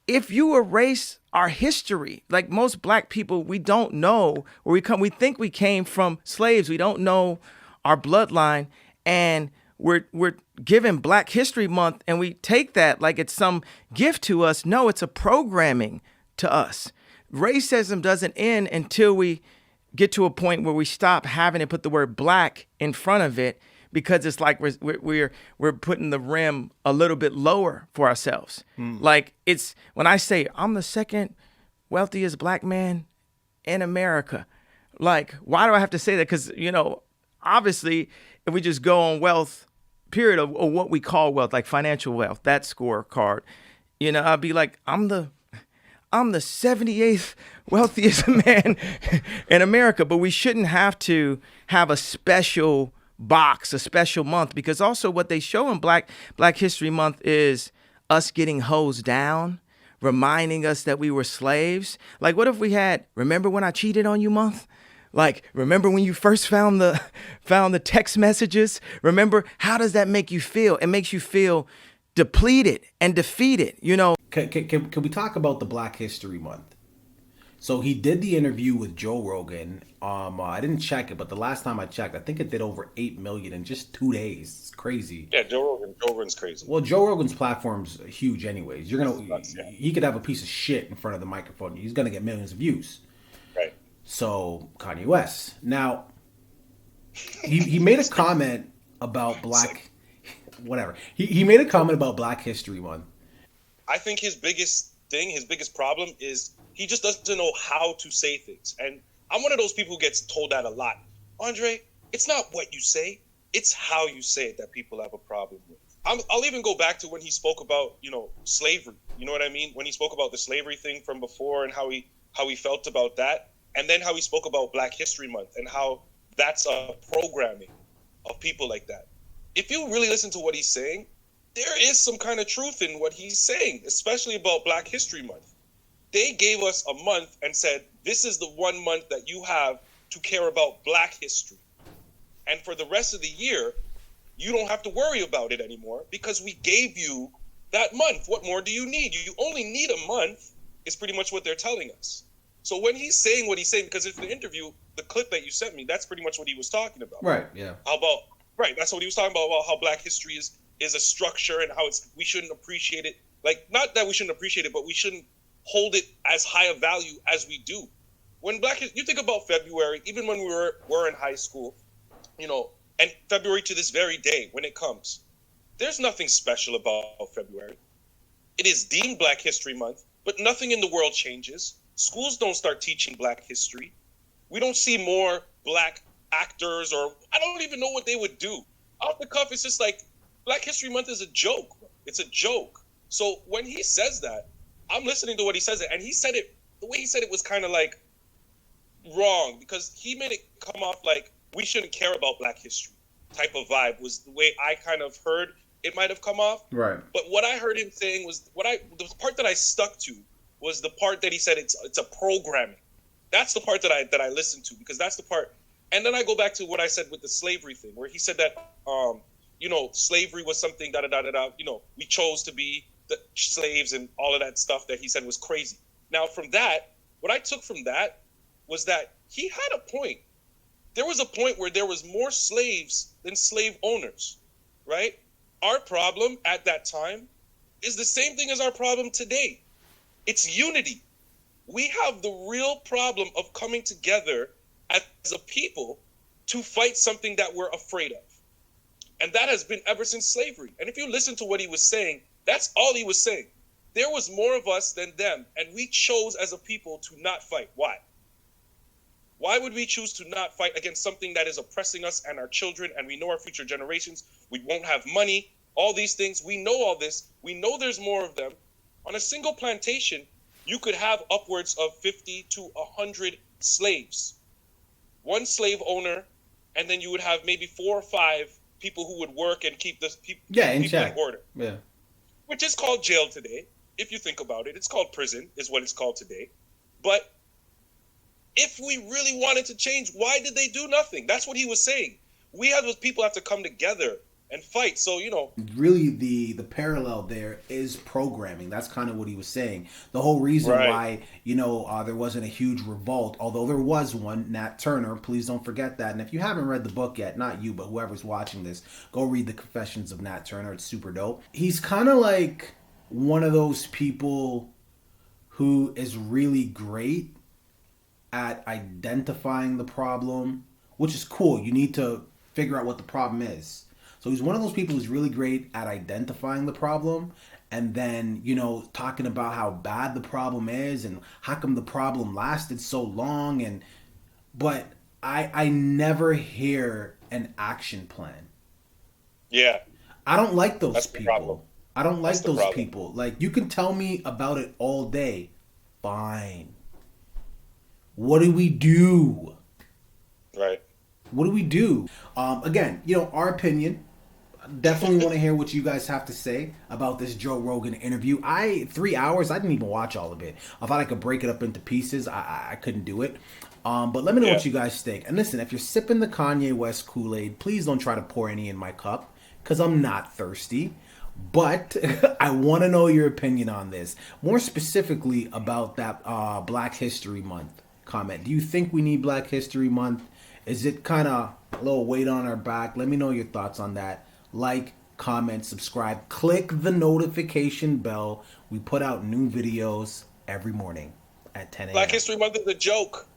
if you erase our history, like most black people, we don't know where we think we came from slaves. We don't know our bloodline. And we're given Black History Month and we take that like it's some gift to us. No, it's a programming to us. Racism doesn't end until we get to a point where we stop having to put the word black in front of it, because it's like we're putting the rim a little bit lower for ourselves. Like, it's when I say I'm the second wealthiest black man in America, like, why do I have to say that? Because, obviously, if we just go on wealth, period, of what we call wealth, like financial wealth, that scorecard, I'd be like, I'm the 78th wealthiest man in America. But we shouldn't have to have a special box, a special month, because also what they show in Black History Month is us getting hosed down, reminding us that we were slaves. Like, what if we had, remember when I cheated on you month? Like, remember when you first found the text messages? Remember, how does that make you feel? It makes you feel depleted and defeated, Can we talk about the Black History Month? So he did the interview with Joe Rogan. I didn't check it, but the last time I checked, I think it did over 8 million in just 2 days. It's crazy. Yeah, Joe Rogan's crazy. Well, Joe Rogan's platform's huge anyways. Yeah. He could have a piece of shit in front of the microphone. He's gonna get millions of views. Right. So Kanye West. Now, he made a comment about whatever. He made a comment about Black History Month. I think his biggest problem is he just doesn't know how to say things. And I'm one of those people who gets told that a lot. Andre, it's not what you say, it's how you say it that people have a problem with. I'll even go back to when he spoke about, slavery. You know what I mean? When he spoke about the slavery thing from before and how he felt about that. And then how he spoke about Black History Month and how that's a programming of people like that. If you really listen to what he's saying, there is some kind of truth in what he's saying, especially about Black History Month. They gave us a month and said, this is the 1 month that you have to care about Black history. And for the rest of the year, you don't have to worry about it anymore because we gave you that month. What more do you need? You only need a month, is pretty much what they're telling us. So when he's saying what he's saying, because it's the interview, the clip that you sent me, that's pretty much what he was talking about. Right, yeah. That's what he was talking about how Black history is a structure and how we shouldn't appreciate it. Like, not that we shouldn't appreciate it, but we shouldn't hold it as high a value as we do. When you think about February, even when we were in high school, and February to this very day, when it comes, there's nothing special about February. It is deemed Black History Month, but nothing in the world changes. Schools don't start teaching Black history. We don't see more Black actors, or I don't even know what they would do. Off the cuff, it's just like Black History Month is a joke. It's a joke. So when he says that, I'm listening to what he says, and he said it, the way he said it was kind of like wrong, because he made it come off like we shouldn't care about Black history type of vibe was the way I kind of heard it might have come off. Right. But what I heard him saying was the part that I stuck to was the part that he said it's a programming. That's the part that I listened to, because that's the part. And then I go back to what I said with the slavery thing, where he said that slavery was something we chose to be the slaves and all of that stuff that he said was crazy. Now from that, what I took from that was that he had a point. There was a point where there was more slaves than slave owners, right? Our problem at that time is the same thing as our problem today. It's unity. We have the real problem of coming together as a people to fight something that we're afraid of. And that has been ever since slavery. And if you listen to what he was saying, that's all he was saying. There was more of us than them, and we chose as a people to not fight. Why? Why would we choose to not fight against something that is oppressing us and our children, and we know our future generations? We won't have money, all these things. We know all this. We know there's more of them. On a single plantation, you could have upwards of 50 to 100 slaves. One slave owner, and then you would have maybe 4 or 5 people who would work and keep the people in order. Yeah. Which is called jail today. If you think about it, it's called prison, is what it's called today. But if we really wanted to change, why did they do nothing? That's what he was saying. We have those people have to come together and fight. So, you know, Really, the parallel there is programming. That's kind of what he was saying. The whole reason right. why, there wasn't a huge revolt, although there was one, Nat Turner, please don't forget that. And if you haven't read the book yet, not you, but whoever's watching this, go read the Confessions of Nat Turner. It's super dope. He's kind of like one of those people who is really great at identifying the problem, which is cool. You need to figure out what the problem is. So he's one of those people who's really great at identifying the problem and then, talking about how bad the problem is and how come the problem lasted so long. But I never hear an action plan. Yeah. I don't like those That's the problem. people. I don't like That's the those problem. people. Like, you can tell me about it all day. Fine. What do we do? Right. What do we do? Again, our opinion. Definitely want to hear what you guys have to say about this Joe Rogan interview. 3 hours, I didn't even watch all of it. I thought I could break it up into pieces. I couldn't do it. But let me know what you guys think. And listen, if you're sipping the Kanye West Kool-Aid, please don't try to pour any in my cup, because I'm not thirsty. But I want to know your opinion on this. More specifically about that Black History Month comment. Do you think we need Black History Month? Is it kind of a little weight on our back? Let me know your thoughts on that. Like, comment, subscribe, click the notification bell. We put out new videos every morning at 10 a.m. Black History Month is a joke.